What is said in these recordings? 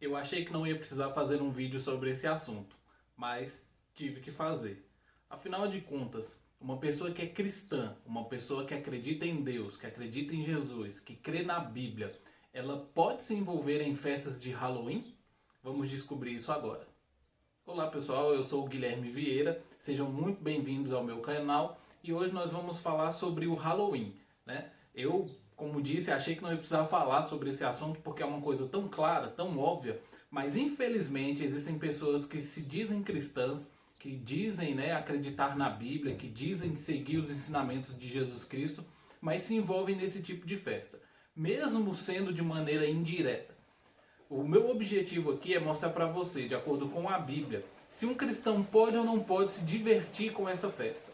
Eu achei que não ia precisar fazer um vídeo sobre esse assunto, mas tive que fazer. Afinal de contas, uma pessoa que é cristã, uma pessoa que acredita em Deus, que acredita em Jesus, que crê na Bíblia, ela pode se envolver em festas de Halloween? Vamos descobrir isso agora. Olá pessoal, eu sou o Guilherme Vieira, sejam muito bem-vindos ao meu canal e hoje nós vamos falar sobre o Halloween, né? Eu, como disse, achei que não ia precisar falar sobre esse assunto porque é uma coisa tão clara, tão óbvia, mas infelizmente existem pessoas que se dizem cristãs, que dizem, né, acreditar na Bíblia, que dizem seguir os ensinamentos de Jesus Cristo, mas se envolvem nesse tipo de festa, mesmo sendo de maneira indireta. O meu objetivo aqui é mostrar para você, de acordo com a Bíblia, se um cristão pode ou não pode se divertir com essa festa.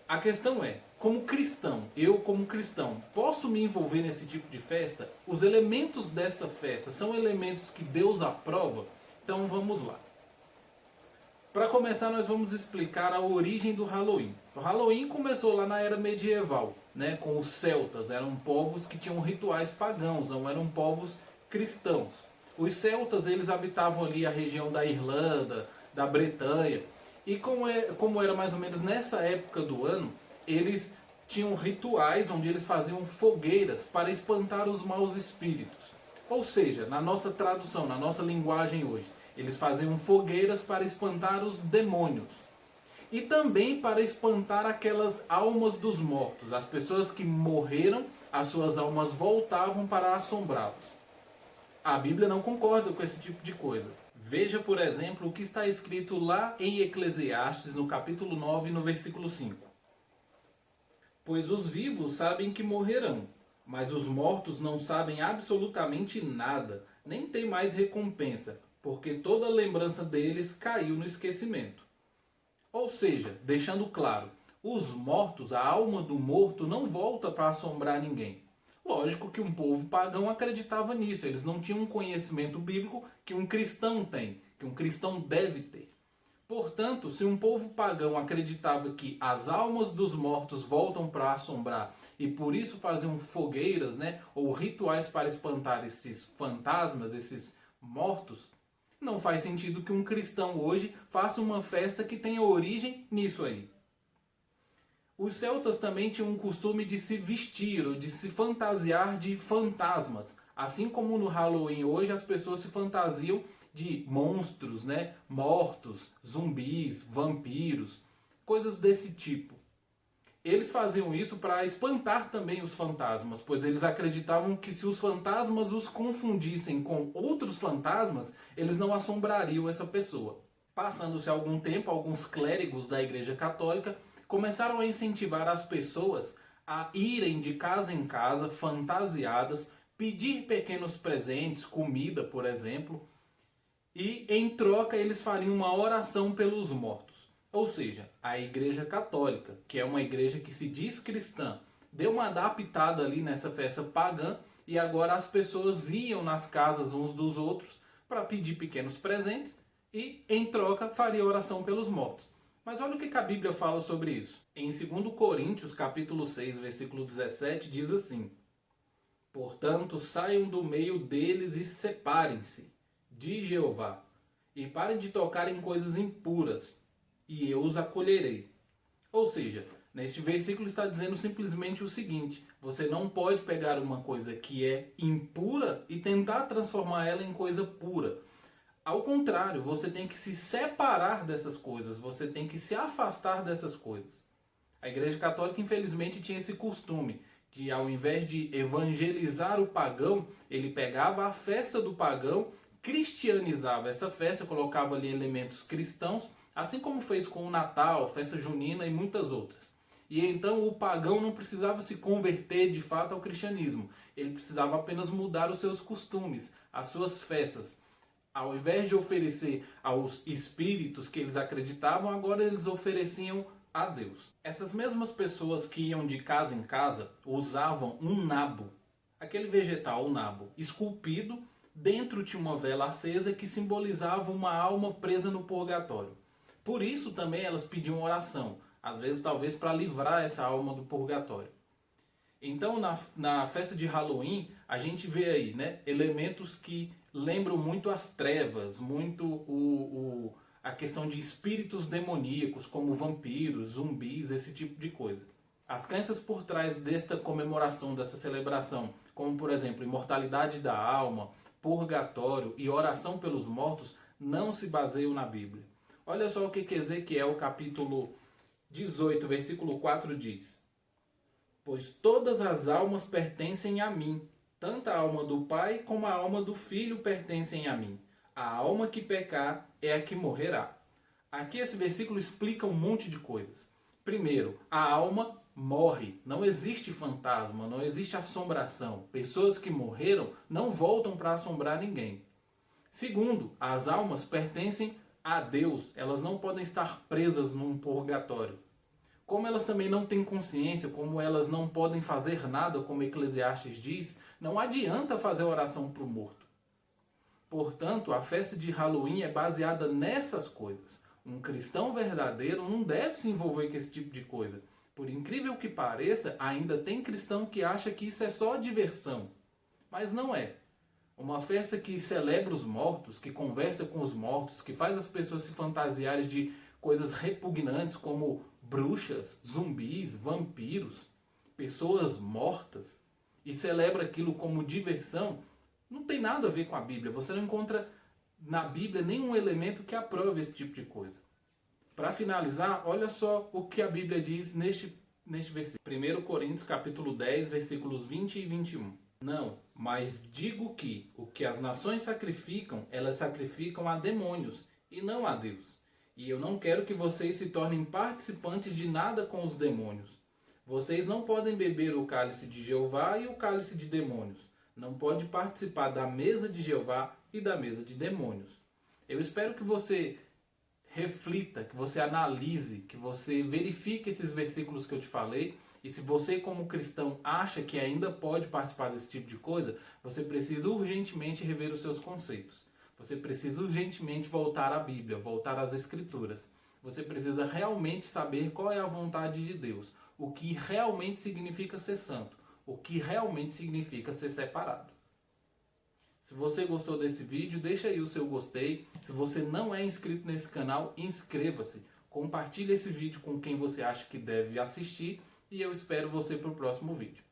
A questão é, como cristão, eu como cristão, posso me envolver nesse tipo de festa? Os elementos dessa festa são elementos que Deus aprova? Então vamos lá. Para começar, nós vamos explicar a origem do Halloween. O Halloween começou lá na era medieval, né, com os celtas. Eram povos que tinham rituais pagãos, não eram povos cristãos. Os celtas eles habitavam ali a região da Irlanda, da Bretanha. E como era mais ou menos nessa época do ano, eles tinham rituais onde eles faziam fogueiras para espantar os maus espíritos. Ou seja, na nossa tradução, na nossa linguagem hoje, eles faziam fogueiras para espantar os demônios. E também para espantar aquelas almas dos mortos. As pessoas que morreram, as suas almas voltavam para assombrá-los. A Bíblia não concorda com esse tipo de coisa. Veja, por exemplo, o que está escrito lá em Eclesiastes, no capítulo 9, no versículo 5. Pois os vivos sabem que morrerão, mas os mortos não sabem absolutamente nada, nem têm mais recompensa, porque toda lembrança deles caiu no esquecimento. Ou seja, deixando claro, os mortos, a alma do morto não volta para assombrar ninguém. Lógico que um povo pagão acreditava nisso, eles não tinham um conhecimento bíblico que um cristão tem, que um cristão deve ter. Portanto, se um povo pagão acreditava que as almas dos mortos voltam para assombrar e por isso faziam fogueiras, né, ou rituais para espantar esses fantasmas, esses mortos, não faz sentido que um cristão hoje faça uma festa que tenha origem nisso aí. Os celtas também tinham um costume de se vestir ou de se fantasiar de fantasmas. Assim como no Halloween hoje as pessoas se fantasiam de monstros, né? Mortos, zumbis, vampiros, coisas desse tipo. Eles faziam isso para espantar também os fantasmas, pois eles acreditavam que se os fantasmas os confundissem com outros fantasmas, eles não assombrariam essa pessoa. Passando-se algum tempo, alguns clérigos da Igreja Católica começaram a incentivar as pessoas a irem de casa em casa, fantasiadas, pedir pequenos presentes, comida, por exemplo, e em troca eles fariam uma oração pelos mortos. Ou seja, a Igreja Católica, que é uma igreja que se diz cristã, deu uma adaptada ali nessa festa pagã e agora as pessoas iam nas casas uns dos outros para pedir pequenos presentes e em troca faria oração pelos mortos. Mas olha o que a Bíblia fala sobre isso. Em 2 Coríntios, capítulo 6, versículo 17, diz assim: Portanto, saiam do meio deles e separem-se, diz Jeová, e parem de tocar em coisas impuras, e eu os acolherei. Ou seja, neste versículo está dizendo simplesmente o seguinte: você não pode pegar uma coisa que é impura e tentar transformar ela em coisa pura. Ao contrário, você tem que se separar dessas coisas, você tem que se afastar dessas coisas. A Igreja Católica, infelizmente, tinha esse costume de, ao invés de evangelizar o pagão, ele pegava a festa do pagão, cristianizava essa festa, colocava ali elementos cristãos, assim como fez com o Natal, festa junina e muitas outras. E então o pagão não precisava se converter de fato ao cristianismo, ele precisava apenas mudar os seus costumes, as suas festas. Ao invés de oferecer aos espíritos que eles acreditavam, agora eles ofereciam a Deus. Essas mesmas pessoas que iam de casa em casa usavam um nabo, aquele vegetal, o nabo, esculpido, dentro de uma vela acesa que simbolizava uma alma presa no purgatório. Por isso também elas pediam oração, às vezes talvez para livrar essa alma do purgatório. Então na festa de Halloween a gente vê aí, né, elementos que lembram muito as trevas, muito a questão de espíritos demoníacos, como vampiros, zumbis, esse tipo de coisa. As crenças por trás desta comemoração, dessa celebração, como por exemplo, imortalidade da alma, purgatório e oração pelos mortos, não se baseiam na Bíblia. Olha só o que Ezequiel capítulo 18, versículo 4 diz: Pois todas as almas pertencem a mim, tanto a alma do Pai como a alma do Filho pertencem a mim. A alma que pecar é a que morrerá. Aqui esse versículo explica um monte de coisas. Primeiro, a alma morre. Não existe fantasma, não existe assombração. Pessoas que morreram não voltam para assombrar ninguém. Segundo, as almas pertencem a Deus. Elas não podem estar presas num purgatório. Como elas também não têm consciência, como elas não podem fazer nada, como Eclesiastes diz, não adianta fazer oração para o morto. Portanto, a festa de Halloween é baseada nessas coisas. Um cristão verdadeiro não deve se envolver com esse tipo de coisa. Por incrível que pareça, ainda tem cristão que acha que isso é só diversão. Mas não é. Uma festa que celebra os mortos, que conversa com os mortos, que faz as pessoas se fantasiarem de coisas repugnantes como bruxas, zumbis, vampiros, pessoas mortas, e celebra aquilo como diversão, não tem nada a ver com a Bíblia. Você não encontra na Bíblia nenhum elemento que aprove esse tipo de coisa. Para finalizar, olha só o que a Bíblia diz neste versículo. 1 Coríntios capítulo 10, versículos 20 e 21. Não, mas digo que o que as nações sacrificam, elas sacrificam a demônios e não a Deus. E eu não quero que vocês se tornem participantes de nada com os demônios. Vocês não podem beber o cálice de Jeová e o cálice de demônios. Não pode participar da mesa de Jeová e da mesa de demônios. Eu espero que você reflita, que você analise, que você verifique esses versículos que eu te falei. E se você, como cristão, acha que ainda pode participar desse tipo de coisa, você precisa urgentemente rever os seus conceitos. Você precisa urgentemente voltar à Bíblia, voltar às Escrituras. Você precisa realmente saber qual é a vontade de Deus, o que realmente significa ser santo, o que realmente significa ser separado. Se você gostou desse vídeo, deixa aí o seu gostei. Se você não é inscrito nesse canal, inscreva-se. Compartilhe esse vídeo com quem você acha que deve assistir. E eu espero você para o próximo vídeo.